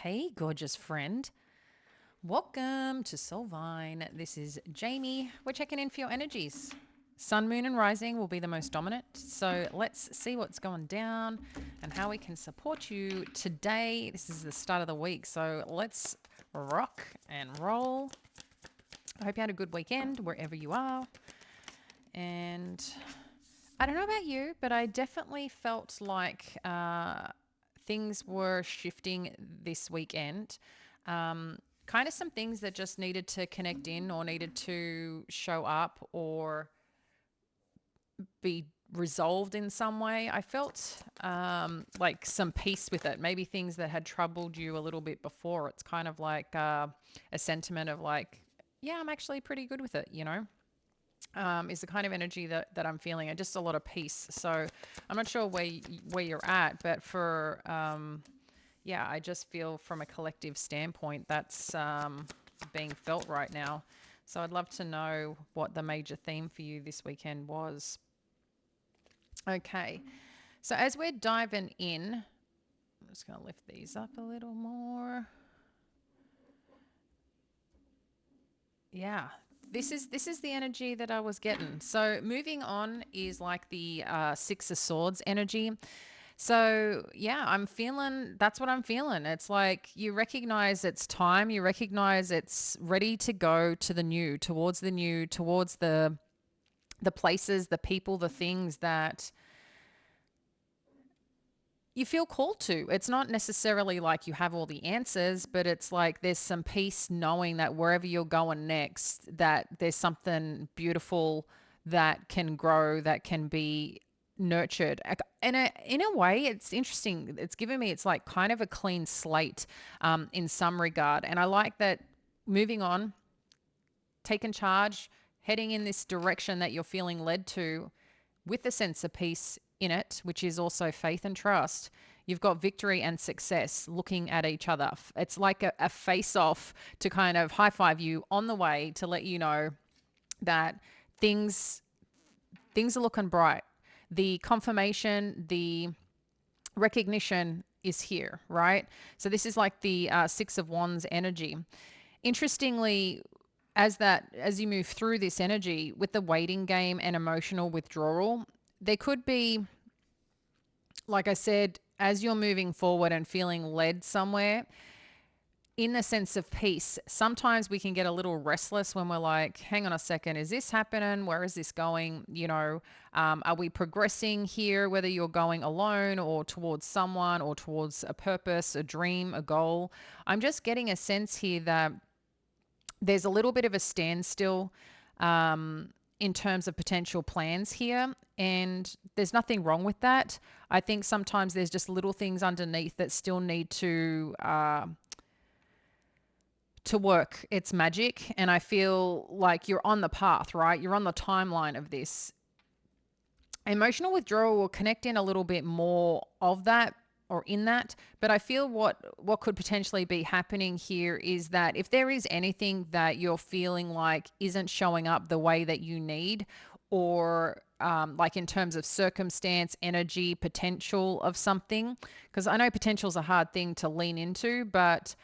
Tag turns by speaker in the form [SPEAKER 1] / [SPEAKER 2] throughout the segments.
[SPEAKER 1] Hey, gorgeous friend. Welcome to Soulvine. This is Jamie. We're checking in for your energies. Sun, moon, and rising will be the most dominant. So let's see what's going down and how we can support you today. This is the start of the week. So let's rock and roll. I hope you had a good weekend wherever you are. And I don't know about you, but I definitely felt like things were shifting this weekend. Kind of some things that just needed to connect in or needed to show up or be resolved in some way. I felt like some peace with it. Maybe things that had troubled you a little bit before. It's kind of like a sentiment of like, yeah, I'm actually pretty good with it. Is the kind of energy that I'm feeling, and just a lot of peace. So I'm not sure where you're at, but for yeah, I just feel from a collective standpoint that's being felt right now. So I'd love to know what the major theme for you this weekend was. Okay, so as we're diving in, I'm just going to lift these up a little more. Yeah, this is the energy that I was getting. So moving on is like the Six of Swords energy. So yeah, I'm feeling that's what I'm feeling. It's like you recognize it's time, you recognize it's ready to go to the new, towards the places, the people, the things that you feel called to. It's not necessarily like you have all the answers, but it's like there's some peace knowing that wherever you're going next, that there's something beautiful that can grow, that can be nurtured. And in a way, it's interesting. It's given me, it's like kind of a clean slate in some regard. And I like that moving on, taking charge, heading in this direction that you're feeling led to with a sense of peace in it, which is also faith and trust. You've got victory and success looking at each other. It's like a face off to kind of high five you on the way to let you know that things things are looking bright. The confirmation, the recognition is here, right? So this is like the Six of Wands energy. Interestingly, as you move through this energy with the waiting game and emotional withdrawal, there could be, like I said, as you're moving forward and feeling led somewhere, in the sense of peace, sometimes we can get a little restless when we're like, hang on a second, is this happening? Where is this going? Are we progressing here, whether you're going alone or towards someone or towards a purpose, a dream, a goal? I'm just getting a sense here that there's a little bit of a standstill in terms of potential plans here. And there's nothing wrong with that. I think sometimes there's just little things underneath that still need to work its magic. And I feel like you're on the path, right? You're on the timeline of this. Emotional withdrawal will connect in a little bit more of that or in that, but I feel what could potentially be happening here is that if there is anything that you're feeling like isn't showing up the way that you need, or like in terms of circumstance, energy, potential of something, because I know potential is a hard thing to lean into, but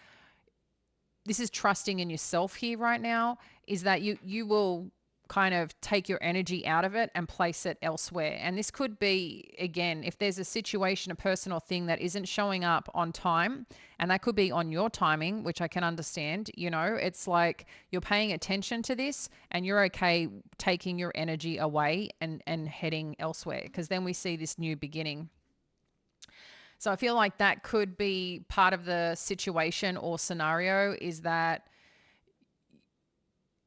[SPEAKER 1] this is trusting in yourself here right now, is that you will kind of take your energy out of it and place it elsewhere. And this could be, again, if there's a situation, a person or thing that isn't showing up on time, and that could be on your timing, which I can understand. It's like you're paying attention to this and you're okay taking your energy away and heading elsewhere, because then we see this new beginning. So I feel like that could be part of the situation or scenario, is that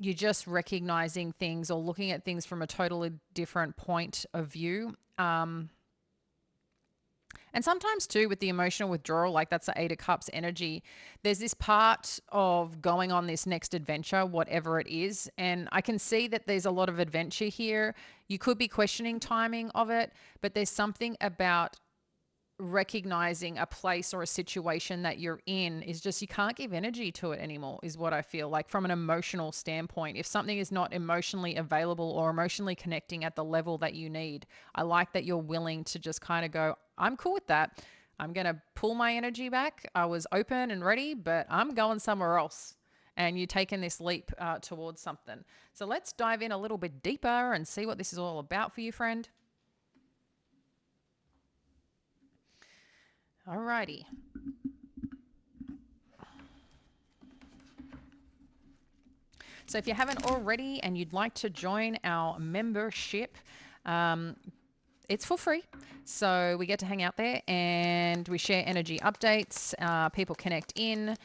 [SPEAKER 1] you're just recognizing things or looking at things from a totally different point of view. And sometimes too, with the emotional withdrawal, like that's the Eight of Cups energy, there's this part of going on this next adventure, whatever it is. And I can see that there's a lot of adventure here. You could be questioning timing of it, but there's something about recognizing a place or a situation that you're in is just, you can't give energy to it anymore, is what I feel like from an emotional standpoint. If something is not emotionally available or emotionally connecting at the level that you need, I like that you're willing to just kind of go, I'm cool with that. I'm going to pull my energy back. I was open and ready, but I'm going somewhere else. And you're taking this leap towards something. So let's dive in a little bit deeper and see what this is all about for you, friend. Alrighty. So if you haven't already and you'd like to join our membership, it's for free. So we get to hang out there and we share energy updates. People connect in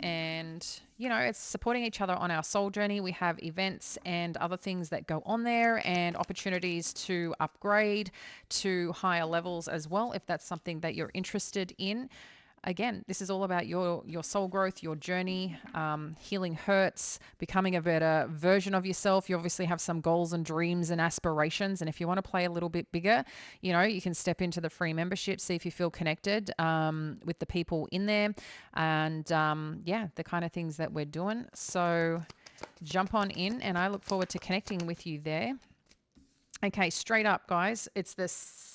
[SPEAKER 1] and, you know, it's supporting each other on our soul journey. We have events and other things that go on there and opportunities to upgrade to higher levels as well, if that's something that you're interested in. Again, this is all about your soul growth, your journey, healing hurts, becoming a better version of yourself. You obviously have some goals and dreams and aspirations. And if you want to play a little bit bigger, you know, you can step into the free membership, see if you feel connected with the people in there. And yeah, the kind of things that we're doing. So jump on in and I look forward to connecting with you there. Okay, straight up, guys. It's this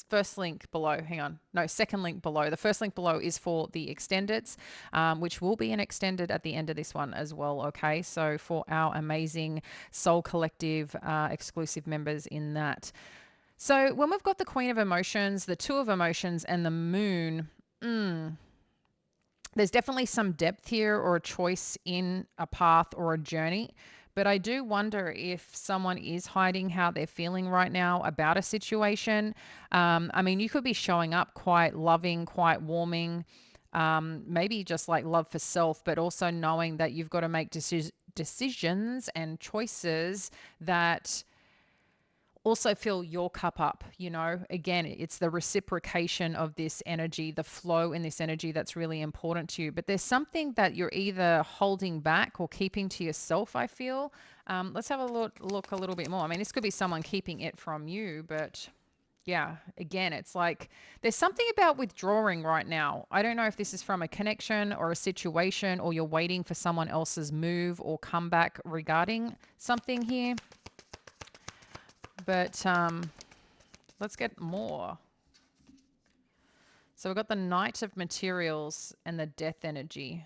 [SPEAKER 1] first link below. Hang on. No, second link below. The first link below is for the extendeds, which will be an extended at the end of this one as well. Okay. So for our amazing Soul Collective exclusive members in that. So when we've got the Queen of Emotions, the Two of Emotions, and the Moon, there's definitely some depth here or a choice in a path or a journey. But I do wonder if someone is hiding how they're feeling right now about a situation. I mean, you could be showing up quite loving, quite warming, maybe just like love for self, but also knowing that you've got to make decisions and choices that also fill your cup up. You know, again, it's the reciprocation of this energy, the flow in this energy that's really important to you. But there's something that you're either holding back or keeping to yourself, I feel. Let's have a look a little bit more. I mean, this could be someone keeping it from you, but yeah, again, it's like there's something about withdrawing right now. I don't know if this is from a connection or a situation, or you're waiting for someone else's move or comeback regarding something here. But let's get more. So we've got the Knight of Materials and the Death energy.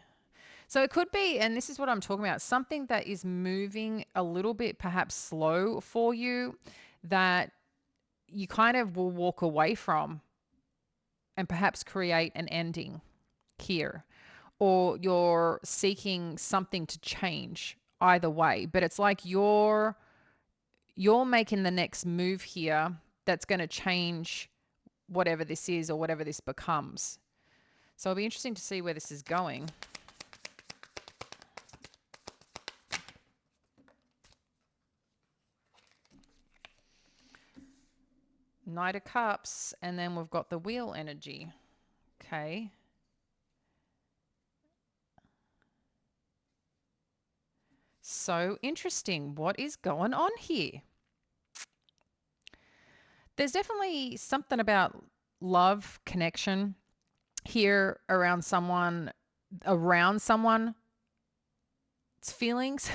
[SPEAKER 1] So it could be, and this is what I'm talking about, something that is moving a little bit perhaps slow for you that you kind of will walk away from and perhaps create an ending here. Or you're seeking something to change either way. But it's like you're making the next move here that's going to change whatever this is or whatever this becomes. So it'll be interesting to see where this is going. Knight of Cups, and then we've got the Wheel energy. Okay. So interesting. What is going on here? There's definitely something about love, connection here around someone's feelings.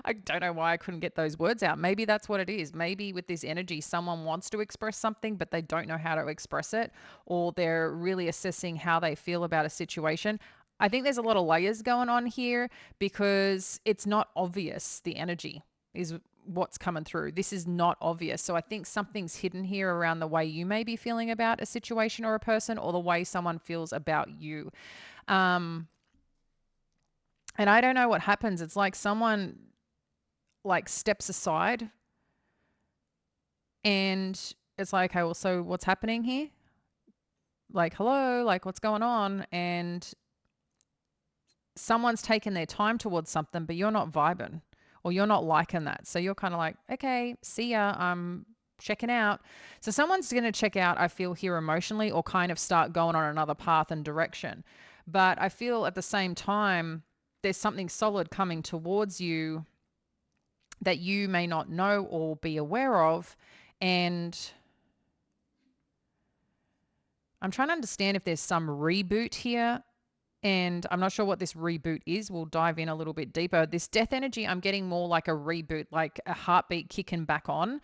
[SPEAKER 1] I don't know why I couldn't get those words out. Maybe that's what it is. Maybe with this energy, someone wants to express something, but they don't know how to express it, or they're really assessing how they feel about a situation. I think there's a lot of layers going on here because it's not obvious. The energy is what's coming through. This is not obvious. So I think something's hidden here around the way you may be feeling about a situation or a person, or the way someone feels about you. And I don't know what happens. It's like someone like steps aside and it's like, okay, well, so what's happening here? Like, hello, like what's going on? And someone's taken their time towards something, but you're not vibing or you're not liking that. So you're kind of like, okay, see ya. I'm checking out. So someone's going to check out, I feel, here emotionally, or kind of start going on another path and direction. But I feel at the same time, there's something solid coming towards you that you may not know or be aware of. And I'm trying to understand if there's some reboot here And I'm not sure what this reboot is. We'll dive in a little bit deeper. This death energy, I'm getting more like a reboot, like a heartbeat kicking back on.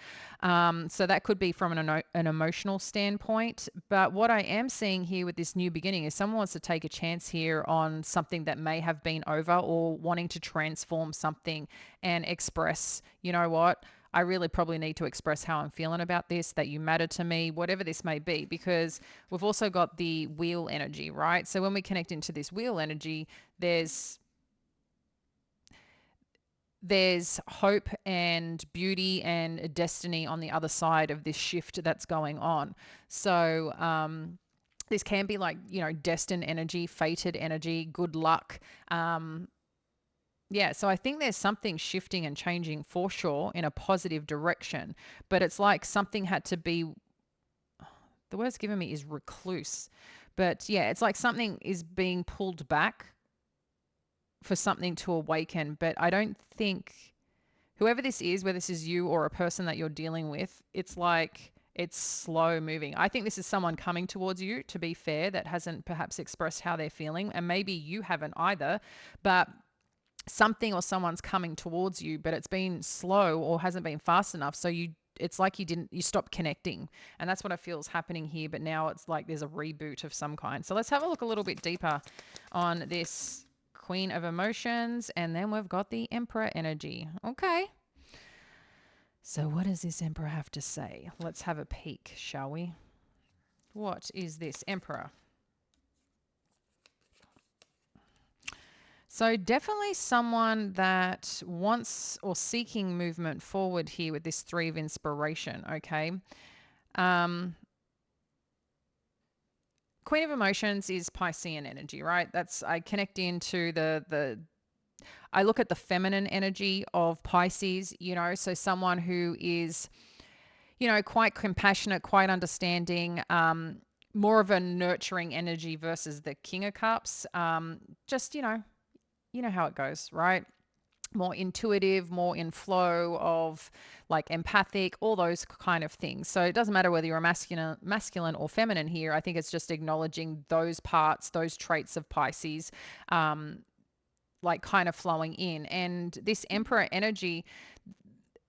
[SPEAKER 1] So that could be from an emotional standpoint. But what I am seeing here with this new beginning is someone wants to take a chance here on something that may have been over, or wanting to transform something and express, you know what? I really probably need to express how I'm feeling about this, that you matter to me, whatever this may be, because we've also got the wheel energy, right? So when we connect into this wheel energy, there's hope and beauty and destiny on the other side of this shift that's going on. So this can be like, destined energy, fated energy, good luck. Yeah, so I think there's something shifting and changing for sure in a positive direction, but it's like something had to be, the word's given me is recluse. But yeah, it's like something is being pulled back for something to awaken. But I don't think whoever this is, whether this is you or a person that you're dealing with, it's like it's slow moving. I think this is someone coming towards you, to be fair, that hasn't perhaps expressed how they're feeling. And maybe you haven't either, but something or someone's coming towards you, but it's been slow or hasn't been fast enough. So it's like you stopped connecting. And that's what I feel is happening here. But now it's like there's a reboot of some kind. So let's have a look a little bit deeper on this Queen of Emotions. And then we've got the Emperor energy. Okay. So what does this Emperor have to say? Let's have a peek, shall we? What is this Emperor? So definitely someone that wants or seeking movement forward here with this Three of Inspiration, okay? Queen of Emotions is Piscean energy, right? I connect into I look at the feminine energy of Pisces, so someone who is, quite compassionate, quite understanding, more of a nurturing energy versus the King of Cups. Just, you know how it goes, right? More intuitive, more in flow of like empathic, all those kind of things. So it doesn't matter whether you're a masculine or feminine here. I think it's just acknowledging those parts, those traits of Pisces, like kind of flowing in. And this Emperor energy,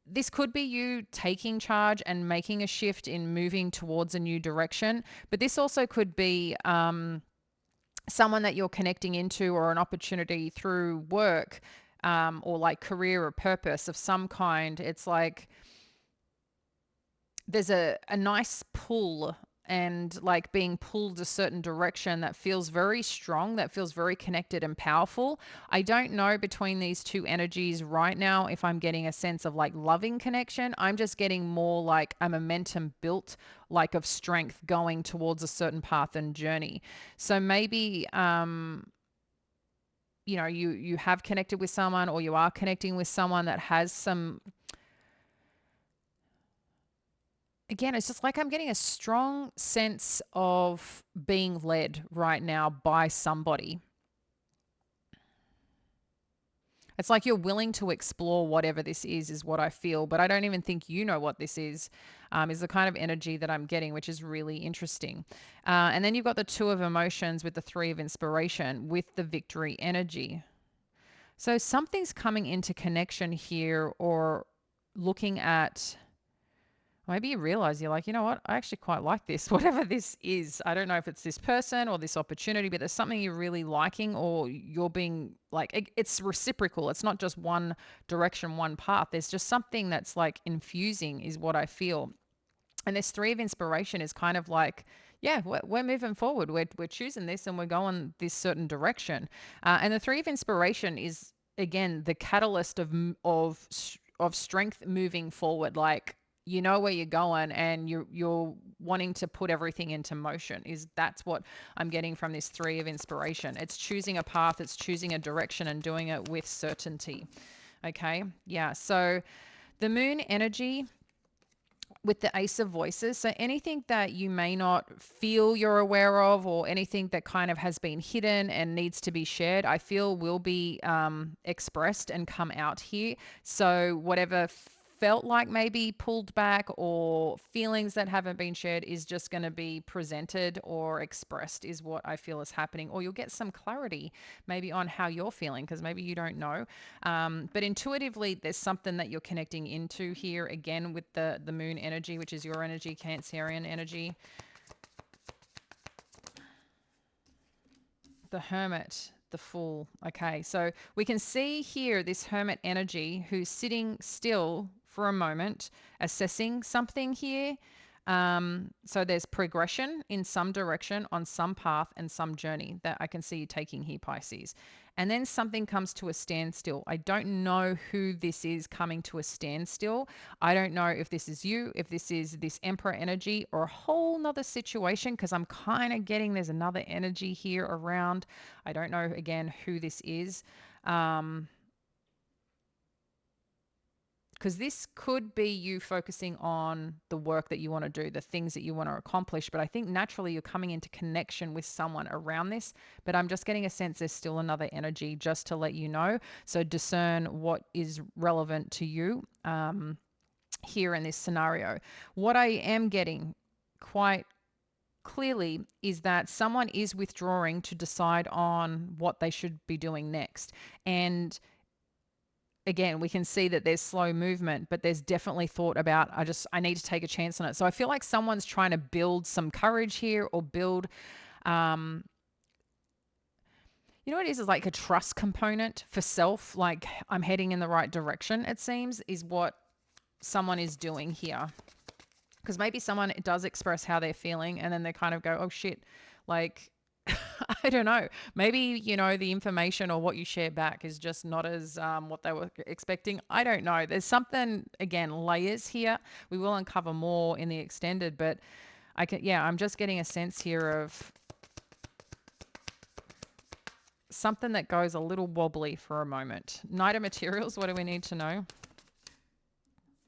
[SPEAKER 1] this could be you taking charge and making a shift in moving towards a new direction. But this also could be someone that you're connecting into, or an opportunity through work, or like career or purpose of some kind. It's like there's a nice pull, and like being pulled a certain direction that feels very strong, that feels very connected and powerful. I don't know between these two energies right now if I'm getting a sense of like loving connection. I'm just getting more like a momentum built, like of strength going towards a certain path and journey. So maybe you have connected with someone, or you are connecting with someone that has some, again, it's just like I'm getting a strong sense of being led right now by somebody. It's like you're willing to explore whatever this is what I feel, but I don't even think you know what this is the kind of energy that I'm getting, which is really interesting. And then you've got the Two of Emotions with the Three of Inspiration with the Victory energy. So something's coming into connection here, or looking at, maybe you realize you're like, you know what, I actually quite like this, whatever this is. I don't know if it's this person or this opportunity, but there's something you're really liking, or you're being like, it's reciprocal. It's not just one direction, one path. There's just something that's like infusing, is what I feel. And this Three of Inspiration is kind of like, yeah, we're moving forward. We're choosing this and we're going this certain direction. And the Three of Inspiration is, again, the catalyst of strength moving forward. Like, you know where you're going, and you're wanting to put everything into motion. That's what I'm getting from this Three of Inspiration. It's choosing a path, it's choosing a direction, and doing it with certainty. Okay, yeah. So the Moon energy with the Ace of Voices. So anything that you may not feel you're aware of, or anything that kind of has been hidden and needs to be shared, I feel will be expressed and come out here. So whatever felt like maybe pulled back or feelings that haven't been shared is just going to be presented or expressed, is what I feel is happening. Or you'll get some clarity maybe on how you're feeling, because maybe you don't know. But intuitively, there's something that you're connecting into here again with the moon energy, which is your energy, Cancerian energy. The Hermit, the Fool. Okay, so we can see here this Hermit energy who's sitting still for a moment, assessing something here. So there's progression in some direction on some path and some journey that I can see you taking here, Pisces. And then something comes to a standstill. I don't know who this is coming to a standstill. I don't know if this is you, if this is this Emperor energy, or a whole nother situation, because I'm kind of getting there's another energy here around. I don't know, again, who this is. Because this could be you focusing on the work that you want to do, the things that you want to accomplish. But I think naturally you're coming into connection with someone around this. But I'm just getting a sense there's still another energy, just to let you know. So discern what is relevant to you here in this scenario. What I am getting quite clearly is that someone is withdrawing to decide on what they should be doing next. And again, we can see that there's slow movement, but there's definitely thought about, I need to take a chance on it. So I feel like someone's trying to build some courage here, or build, you know what it is like a trust component for self. Like, I'm heading in the right direction, it seems, is what someone is doing here. Because maybe someone does express how they're feeling and then they kind of go, oh shit, like, I don't know. Maybe, you know, the information or what you share back is just not as what they were expecting. I don't know. There's something, again, layers here. We will uncover more in the extended, but I'm just getting a sense here of something that goes a little wobbly for a moment. Knight of Materials, what do we need to know?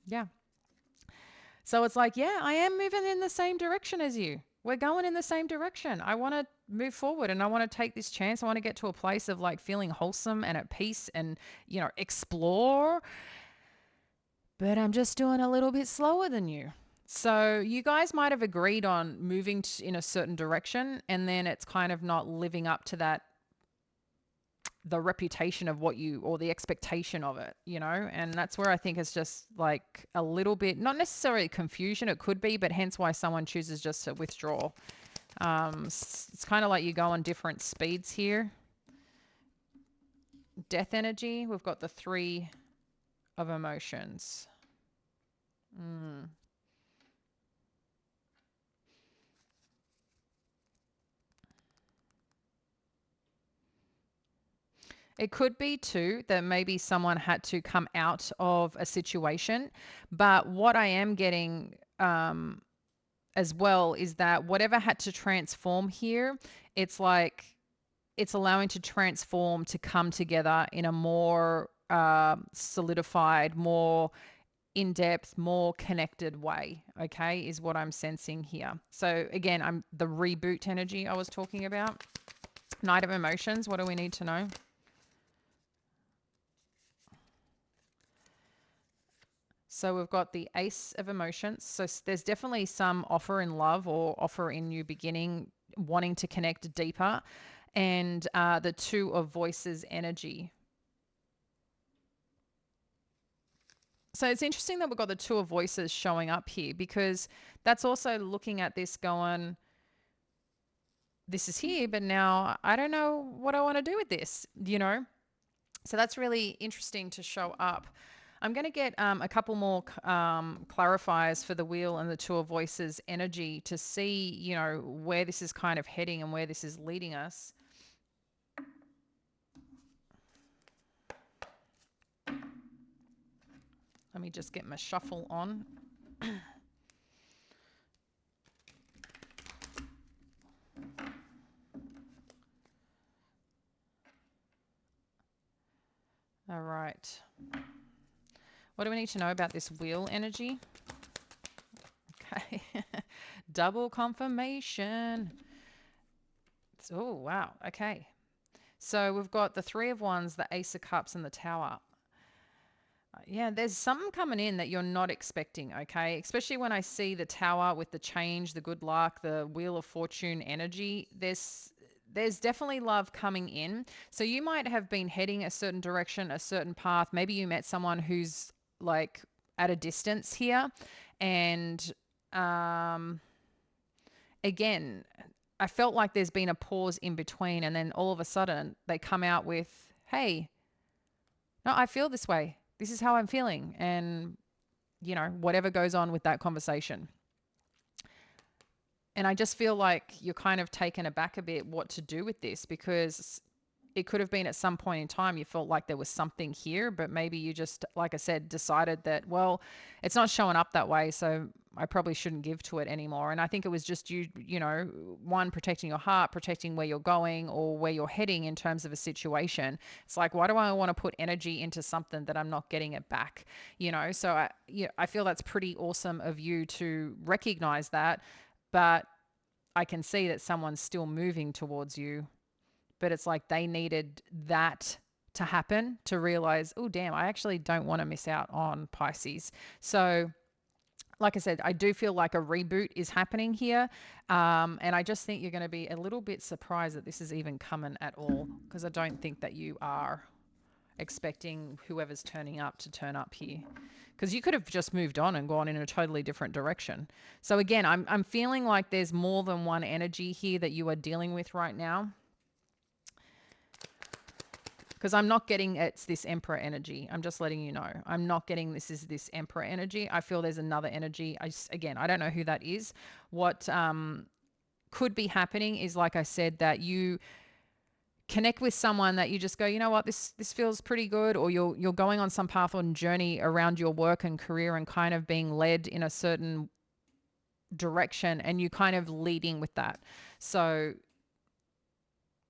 [SPEAKER 1] Yeah. So it's like, yeah, I am moving in the same direction as you. We're going in the same direction. I want to move forward and I want to take this chance. I want to get to a place of like feeling wholesome and at peace and, you know, explore. But I'm just doing a little bit slower than you. So you guys might have agreed on moving in a certain direction, and then it's kind of not living up to that, the reputation of what you, or the expectation of it, you know. And that's where I think it's just like a little bit, not necessarily confusion, it could be, but hence why someone chooses just to withdraw. It's kind of like you go on different speeds here. Death energy, we've got the 3 of emotions. It could be too that maybe someone had to come out of a situation. But what I am getting as well is that whatever had to transform here, it's like it's allowing to transform to come together in a more solidified, more in-depth, more connected way, okay, is what I'm sensing here. So again, I'm the reboot energy I was talking about. Knight of Emotions, what do we need to know? So we've got the Ace of Emotions. So there's definitely some offer in love or offer in new beginning, wanting to connect deeper. And the 2 of Voices energy. So it's interesting that we've got the 2 of Voices showing up here, because that's also looking at this going, this is here, but now I don't know what I want to do with this, you know? So that's really interesting to show up. I'm going to get a couple more clarifiers for the Wheel and the 2 of Voices energy to see, you know, where this is kind of heading and where this is leading us. Let me just get my shuffle on. All right. What do we need to know about this Wheel energy? Okay. Double confirmation. Oh, wow. Okay. So we've got the 3 of Wands, the Ace of Cups, and the Tower. Yeah, there's something coming in that you're not expecting, okay? Especially when I see the tower with the change, the good luck, the wheel of fortune energy. There's definitely love coming in. So you might have been heading a certain direction, a certain path. Maybe you met someone who's like at a distance here, and um again, I felt like there's been a pause in between, and then all of a sudden they come out with, "Hey, no, I feel this way. This is how I'm feeling." And, whatever goes on with that conversation. And I just feel like you're kind of taken aback a bit what to do with this, because it could have been at some point in time you felt like there was something here, but maybe you just, like I said, decided that, well, it's not showing up that way, so I probably shouldn't give to it anymore. And I think it was just you, one, protecting your heart, protecting where you're going or where you're heading in terms of a situation. It's like, why do I want to put energy into something that I'm not getting it back? So I feel that's pretty awesome of you to recognize that, but I can see that someone's still moving towards you, but it's like they needed that to happen to realize, oh, damn, I actually don't want to miss out on Pisces. So, like I said, I do feel like a reboot is happening here. And I just think you're going to be a little bit surprised that this is even coming at all, because I don't think that you are expecting whoever's turning up to turn up here, because you could have just moved on and gone in a totally different direction. So again, I'm feeling like there's more than one energy here that you are dealing with right now, because I'm not getting it's this emperor energy. I'm just letting you know. I'm not getting this is this emperor energy. I feel there's another energy. Again, I don't know who that is. What could be happening is, like I said, that you connect with someone that you just go, you know what, this feels pretty good, or you're going on some path or journey around your work and career and kind of being led in a certain direction, and you kind of leading with that. So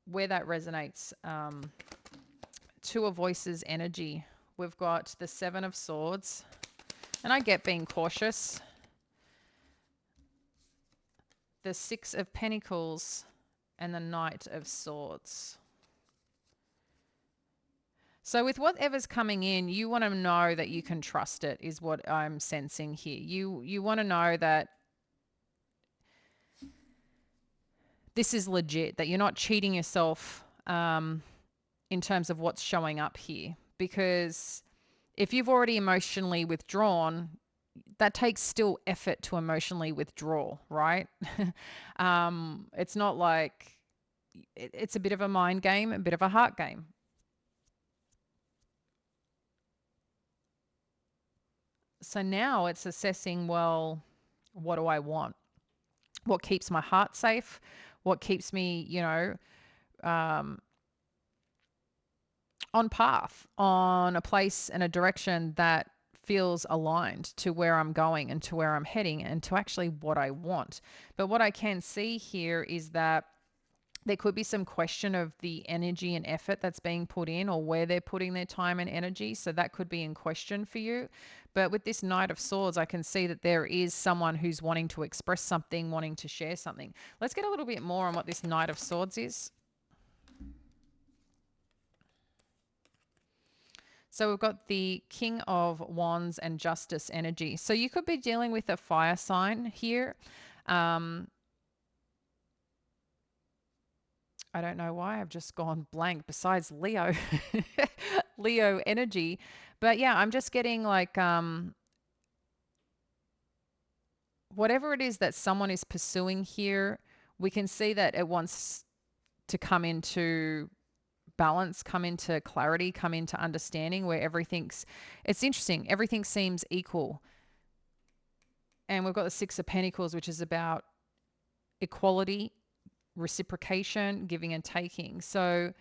[SPEAKER 1] where that resonates, Two of Voices energy. We've got the Seven of Swords, and I get being cautious. The Six of Pentacles and the Knight of Swords. So with whatever's coming in, you want to know that you can trust it, is what I'm sensing here. You want to know that this is legit, that you're not cheating yourself in terms of what's showing up here. Because if you've already emotionally withdrawn, that takes still effort to emotionally withdraw, right? It's not like it's a bit of a mind game, a bit of a heart game. So now it's assessing, well, what do I want? What keeps my heart safe? What keeps me, on path, on a place and a direction that feels aligned to where I'm going and to where I'm heading and to actually what I want. But what I can see here is that there could be some question of the energy and effort that's being put in, or where they're putting their time and energy. So that could be in question for you. But with this Knight of Swords, I can see that there is someone who's wanting to express something, wanting to share something. Let's get a little bit more on what this Knight of Swords is. So we've got the King of Wands and Justice energy. So you could be dealing with a fire sign here. I don't know why I've just gone blank besides Leo. Leo energy. But yeah, I'm just getting like whatever it is that someone is pursuing here, we can see that it wants to come into balance, come into clarity, come into understanding, where it's interesting, everything seems equal. And we've got the Six of Pentacles, which is about equality, reciprocation, giving and taking. So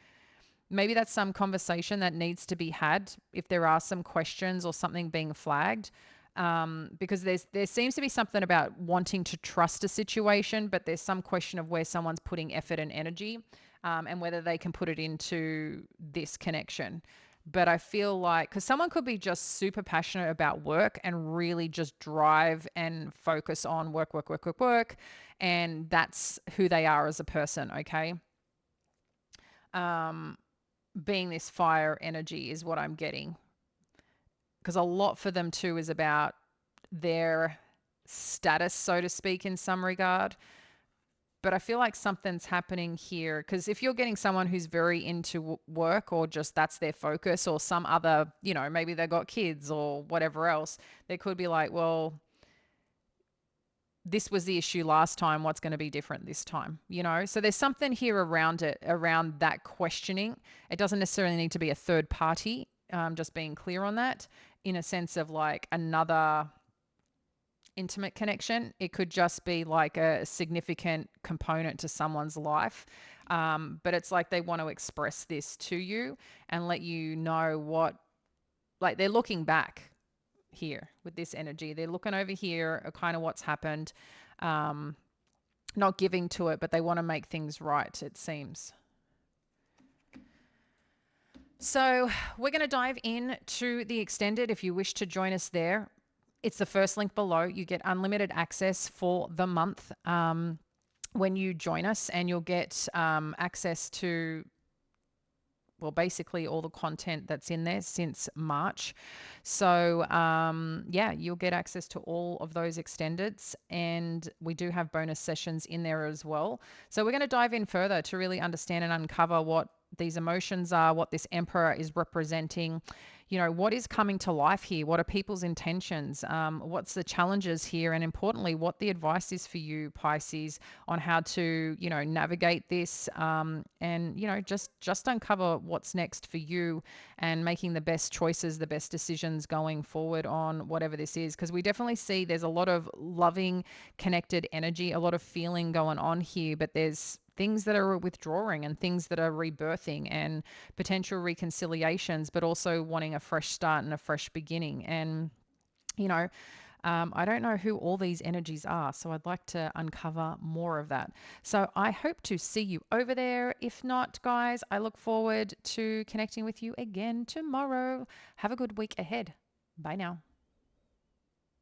[SPEAKER 1] maybe that's some conversation that needs to be had if there are some questions or something being flagged. Because there seems to be something about wanting to trust a situation, but there's some question of where someone's putting effort and energy, and whether they can put it into this connection. But I feel like, because someone could be just super passionate about work and really just drive and focus on work, work, work, work, work. And that's who they are as a person, okay? Being this fire energy is what I'm getting. because a lot for them too is about their status, so to speak, in some regard. But I feel like something's happening here because if you're getting someone who's very into work or just that's their focus, or some other, maybe they got kids or whatever else, they could be like, well, this was the issue last time. What's going to be different this time? So there's something here around it, around that questioning. It doesn't necessarily need to be a third party, just being clear on that, in a sense of like another intimate connection. It could just be like a significant component to someone's life. But it's like they want to express this to you and let you know like they're looking back here with this energy. They're looking over here at kind of what's happened, not giving to it, but they want to make things right, it seems. So we're going to dive into the extended. If you wish to join us there, it's the first link below. You get unlimited access for the month when you join us, and you'll get access to, well, basically all the content that's in there since March. So yeah, you'll get access to all of those extendeds, and we do have bonus sessions in there as well. So we're going to dive in further to really understand and uncover what these emotions are, what this emperor is representing, what is coming to life here, what are people's intentions, what's the challenges here, and importantly, what the advice is for you, Pisces, on how to, navigate this, and, just uncover what's next for you and making the best choices, the best decisions going forward on whatever this is. Because we definitely see there's a lot of loving, connected energy, a lot of feeling going on here, but there's things that are withdrawing and things that are rebirthing and potential reconciliations, but also wanting a fresh start and a fresh beginning. And, I don't know who all these energies are, so I'd like to uncover more of that. So I hope to see you over there. If not, guys, I look forward to connecting with you again tomorrow. Have a good week ahead. Bye now.